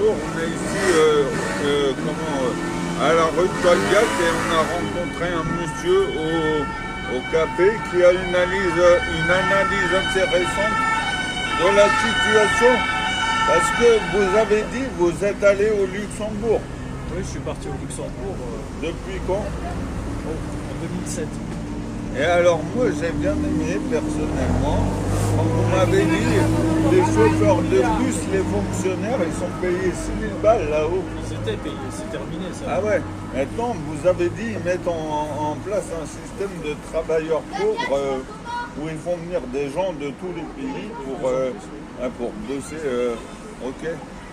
jour, on est ici à la rue de Tolbiac et on a rencontré un monsieur au café qui a une analyse assez récente de la situation. Parce que vous avez dit vous êtes allé au Luxembourg. Oui, je suis parti au Luxembourg Depuis quand? en 2007. Et alors moi j'ai bien aimé personnellement, quand vous m'avez dit les chauffeurs de bus, les fonctionnaires, ils sont payés 6 000 balles là-haut. C'était payé, c'est terminé ça. Ah ouais, maintenant vous avez dit ils mettent en place un système de travailleurs pauvres où ils font venir des gens de tous les pays pour bosser. Ok.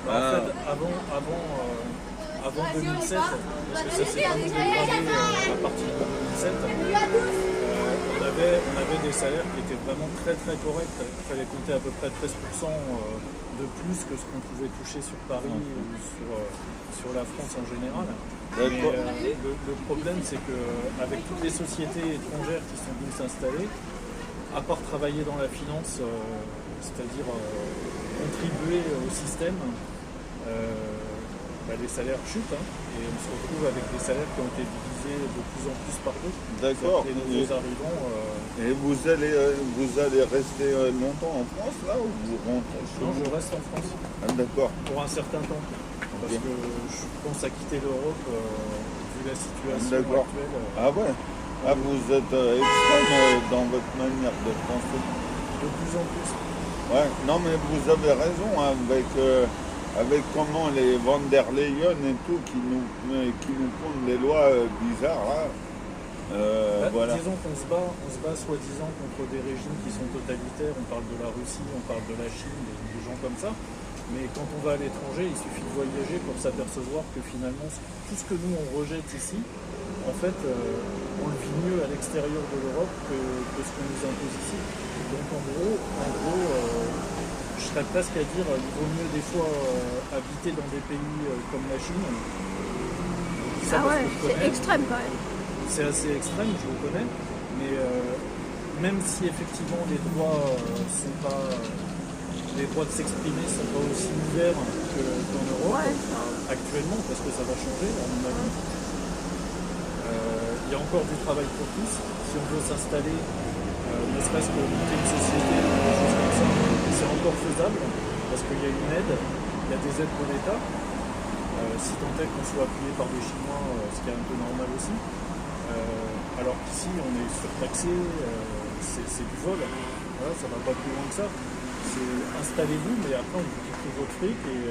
En fait, avant 2007, parce que ça s'est vraiment dégradé à partir de 2007, on avait des salaires qui étaient vraiment très très corrects. Il fallait compter à peu près 13% de plus que ce qu'on pouvait toucher sur Paris ou sur la France en général. Mais le problème, c'est qu'avec toutes les sociétés étrangères qui sont venues s'installer, à part travailler dans la finance, c'est-à-dire contribuer au système, les salaires chutent et on se retrouve avec des salaires qui ont été divisés de plus en plus par deux. D'accord. Les nouveaux arrivants. Et vous allez rester longtemps en France là ou vous rentrez chez Non, vous? je reste en France. Ah, d'accord. Pour un certain temps. Parce que je pense à quitter l'Europe vu la situation actuelle. Ah ouais. Ah, vous êtes extrême dans votre manière de penser. De plus en plus. Ouais, non mais vous avez raison hein, avec comment les Van der Leyen et tout qui nous font des lois bizarres là. Voilà. Disons qu'on se bat soi-disant contre des régimes qui sont totalitaires. On parle de la Russie, on parle de la Chine, des gens comme ça. Mais quand on va à l'étranger, il suffit de voyager pour s'apercevoir que finalement, tout ce que nous on rejette ici, en fait, on le vit mieux à l'extérieur de l'Europe que ce qu'on nous impose ici. Donc en gros, je serais presque à dire qu'il vaut mieux des fois habiter dans des pays comme la Chine. Ah ouais, c'est extrême quand même. C'est assez extrême, je le connais, mais même si effectivement les droits de s'exprimer ne sont pas aussi ouverts qu'en Europe actuellement, parce que ça va changer à mon avis. Il y a encore du travail pour tous. Si on veut s'installer, ne serait-ce que monter une société, des choses comme ça, c'est encore faisable, parce qu'il y a une aide, il y a des aides de l'État, si tant est qu'on soit appuyé par des Chinois, ce qui est un peu normal aussi. Alors qu'ici, on est surtaxé, c'est du vol. Voilà, ça va pas plus loin que ça. C'est installez-vous, mais après on vous dit tout votre fric et